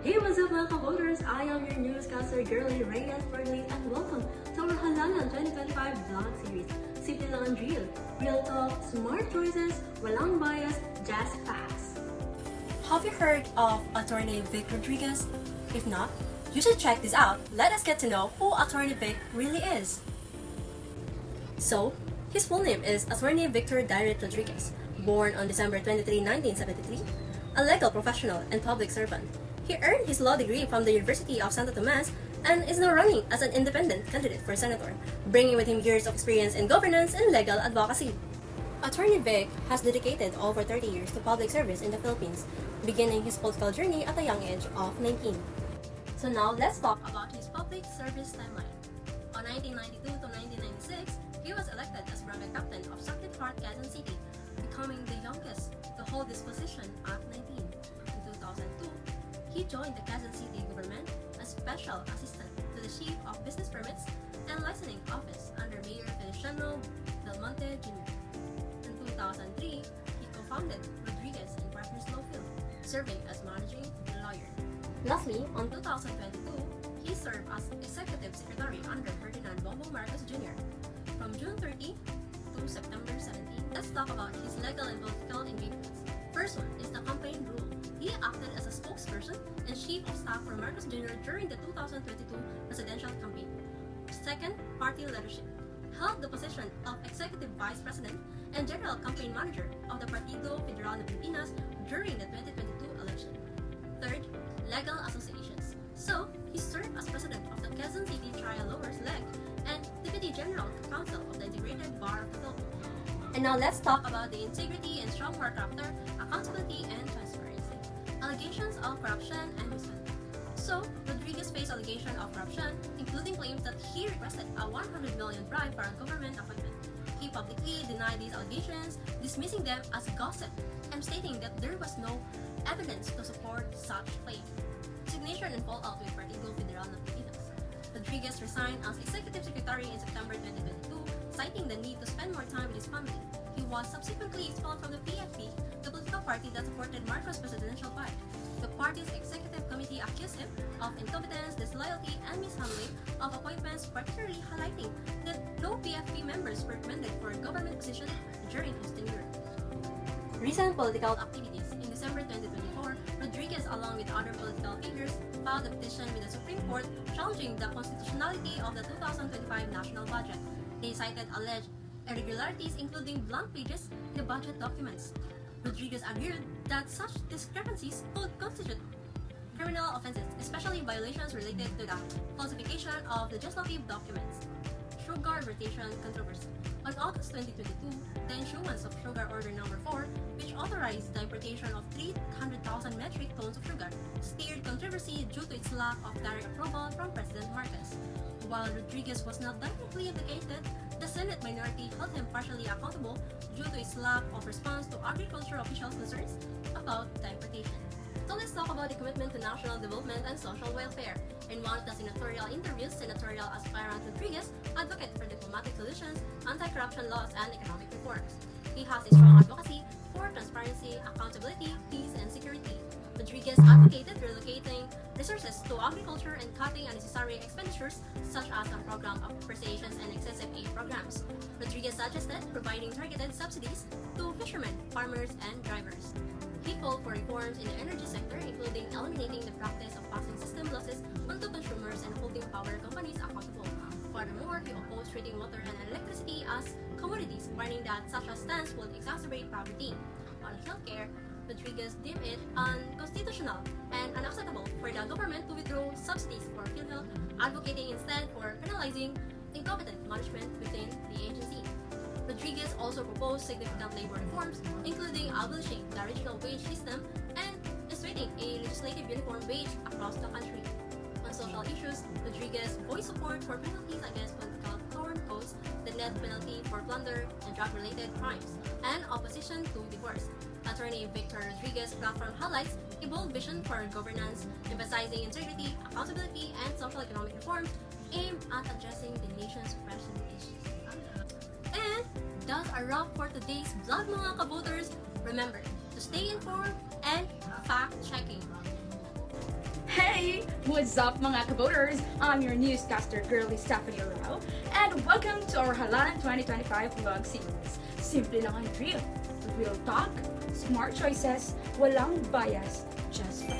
Hey, what's up mga ka-voters? I am your newscaster, Girly Reyes Burnley, and welcome to our Halalan 2025 vlog series. Simple lang ang drill. Real talk, smart choices, walang bias, just facts. Have you heard of Attorney Vic Rodriguez? If not, you should check this out. Let us get to know who Attorney Vic really is. So, his full name is Attorney Victor Direct Rodriguez, born on December 23, 1973, a legal professional and public servant. He earned his law degree from the University of Santo Tomas and is now running as an independent candidate for senator, bringing with him years of experience in governance and legal advocacy. Attorney Vic has dedicated over 30 years to public service in the Philippines, beginning his political journey at a young age of 19. So now let's talk about his public service timeline. On 1992 to 1996, he was elected as barangay captain of Sacred Heart, Quezon City, becoming the youngest to hold this position at 19. In 2002, he joined the Quezon City government as special assistant to the Chief of Business Permits and Licensing Office under Mayor Feliciano Belmonte Jr. In 2003, he co-founded Rodriguez and Partners Law Firm, serving as managing lawyer. Lastly, on 2022, he served as Executive Secretary under Ferdinand Bongbong Marcos Jr. From June 30 to September 17. Let's talk about his legal and political engagements. First one is the campaign rule. He acted as a spokesperson and chief of staff for Marcos Jr. during the 2022 presidential campaign. Second, party leadership. Held the position of Executive Vice President and General Campaign Manager of the Partido Federal de Pilipinas during the 2022 election. Third, legal associations. So, he served as president of the Quezon City Trial Lawyers Leg and Deputy General Counsel of the Integrated Bar of the Philippines. And now let's talk about the integrity and strong work character, accountability, and transparency. Allegations of corruption and misconduct. So, Rodriguez faced allegation of corruption, including claims that he requested a 100 million bribe for a government appointment. He publicly denied these allegations, dismissing them as gossip and stating that there was no evidence to support such claim. Resignation and fallout with Partido Federal de Pilipinas. Rodriguez resigned as Executive Secretary in September 2022, citing the need to spend more time with his family. He was subsequently expelled from the PFP, the political party that supported Marcos' presidential bid. The party's executive committee accused him of incompetence, disloyalty, and mishandling of appointments, particularly highlighting that no PFP members were recommended for a government position during his tenure. Recent political activities. In December 2024, Rodriguez, along with other political figures, filed a petition with the Supreme Court challenging the constitutionality of the 2025 national budget. They cited alleged irregularities, including blank pages in the budget documents. Rodriguez argued that such discrepancies could constitute criminal offenses, especially violations related to the falsification of legislative documents. Sugar rotation controversy. On August 2022, the issuance of Sugar Order No. 4, which authorized the importation of 300,000 metric tons of sugar, stirred controversy due to its lack of direct approval from President Marcos. While Rodriguez was not directly implicated, the Senate minority held him partially accountable due to its lack of response to agriculture officials' concerns about the importation. So let's talk about the commitment to national development and social welfare. In one of the senatorial interviews, senatorial aspirant Rodriguez advocated for diplomatic solutions, anti-corruption laws, and economic reforms. He has a strong advocacy for transparency, accountability, peace, and security. Rodriguez advocated relocating resources to agriculture and cutting unnecessary expenditures such as a program of appreciations and excessive aid programs. Rodriguez suggested providing targeted subsidies to fishermen, farmers, and drivers. He called for reforms in the energy sector, including eliminating the practice of passing system losses onto consumers and holding power companies accountable. Furthermore, he opposed treating water and electricity as commodities, warning that such a stance would exacerbate poverty. On healthcare, Rodriguez deemed it unconstitutional and unacceptable for the government to withdraw subsidies for PhilHealth, advocating instead for penalizing incompetent management within the agency. Rodriguez also proposed significant labor reforms, including abolishing the regional wage system and instituting a legislative uniform wage across the country. On social issues, Rodriguez voiced support for penalties against political codes, the death penalty for plunder and drug-related crimes, and opposition to divorce. Attorney Victor Rodriguez's platform highlights a bold vision for governance, emphasizing integrity, accountability, and social economic reforms aimed at addressing the nation's pressing issues. And that's a wrap for today's vlog mga ka-voters. Remember to stay informed and fact-checking. Hey! What's up mga kaboters? I'm your newscaster girly Stephanie Rao and welcome to our Halalan 2025 vlog series. Simple lang ang drill. Real talk, smart choices, walang bias, just fun.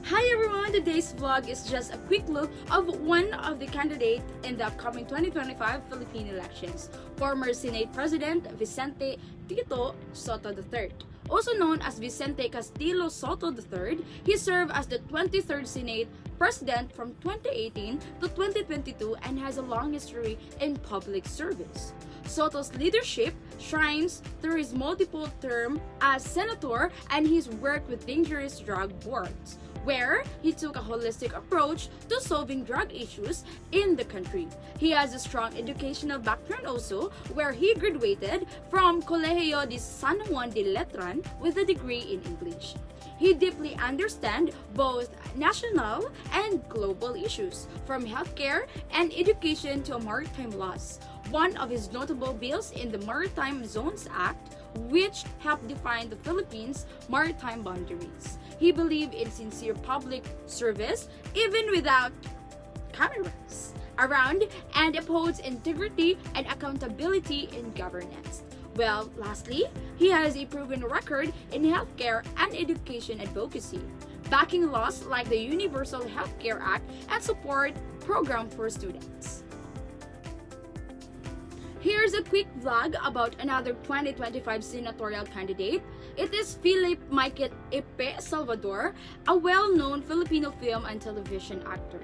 Hi everyone! Today's vlog is just a quick look of one of the candidates in the upcoming 2025 Philippine elections, former Senate President Vicente Tito Soto III. Also known as Vicente Castillo Soto III, he served as the 23rd Senate President from 2018 to 2022 and has a long history in public service. Soto's leadership shines through his multiple term as senator and his work with dangerous drug boards, where he took a holistic approach to solving drug issues in the country. He has a strong educational background also, where he graduated from Colegio de San Juan de Letran with a degree in English. He deeply understands both national and global issues, from healthcare and education to maritime laws. One of his notable bills in the Maritime Zones Act, which helped define the Philippines' maritime boundaries. He believed in sincere public service even without cameras around and upholds integrity and accountability in governance. Well, lastly, he has a proven record in healthcare and education advocacy, backing laws like the Universal Healthcare Act and support program for students. Here's a quick vlog about another 2025 senatorial candidate. It is Philip Maiket Epe Salvador, a well-known Filipino film and television actor.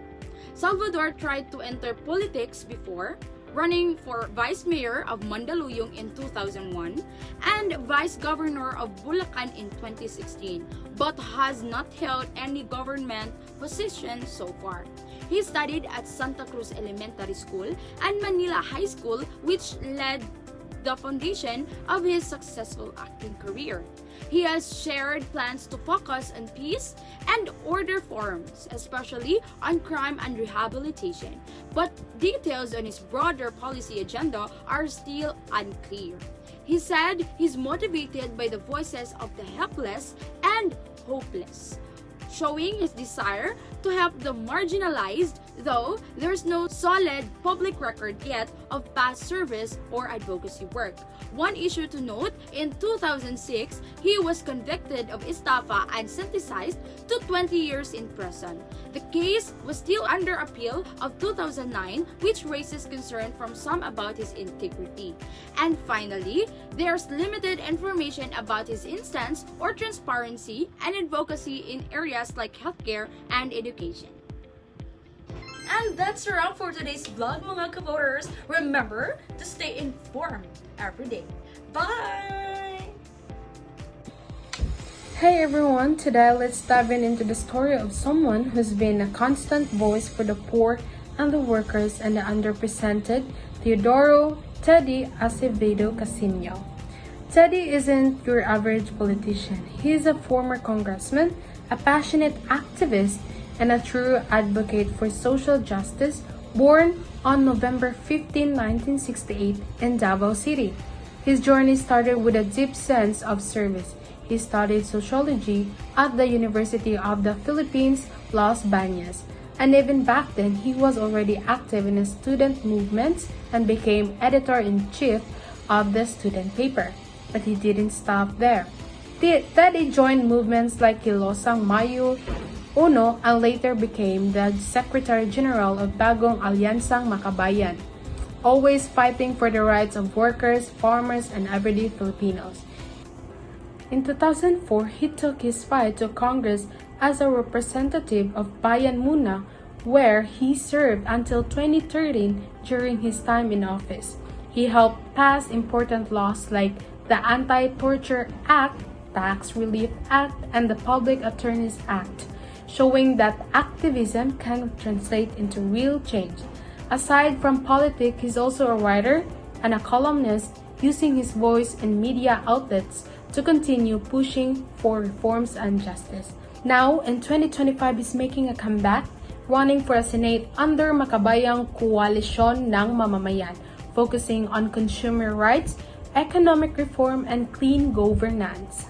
Salvador tried to enter politics before, running for Vice Mayor of Mandaluyong in 2001 and Vice Governor of Bulacan in 2016, but has not held any government position so far. He studied at Santa Cruz Elementary School and Manila High School, which led the foundation of his successful acting career. He has shared plans to focus on peace and order forums, especially on crime and rehabilitation, but details on his broader policy agenda are still unclear. He said he's motivated by the voices of the helpless and hopeless, showing his desire to help the marginalized, though there's no solid public record yet of past service or advocacy work. One issue to note, in 2006, he was convicted of estafa and sentenced to 20 years in prison. The case was still under appeal of 2009, which raises concern from some about his integrity. And finally, there's limited information about his instance or transparency and advocacy in areas like healthcare and education. And that's a wrap for today's vlog, mga kaboters. Remember to stay informed every day. Bye! Hey everyone, today let's dive into the story of someone who's been a constant voice for the poor and the workers and the underrepresented, Teodoro Teddy Acevedo Casino. Teddy isn't your average politician. He's a former congressman, a passionate activist, and a true advocate for social justice, born on November 15, 1968 in Davao City. His journey started with a deep sense of service. He studied sociology at the University of the Philippines, Las Bañas, and even back then he was already active in the student movements and became editor-in-chief of the student paper. But he didn't stop there. Teddy joined movements like Kilosang Mayo Uno and later became the Secretary General of Bagong Alyansang Makabayan, always fighting for the rights of workers, farmers, and everyday Filipinos. In 2004, he took his fight to Congress as a representative of Bayan Muna, where he served until 2013 during his time in office. He helped pass important laws like the Anti-Torture Act, Tax Relief Act, and the Public Attorneys Act, showing that activism can translate into real change. Aside from politics, he's also a writer and a columnist, using his voice in media outlets to continue pushing for reforms and justice. Now, in 2025, he's making a comeback, running for a Senate under Makabayang Koalisyon ng Mamamayan, focusing on consumer rights, economic reform, and clean governance.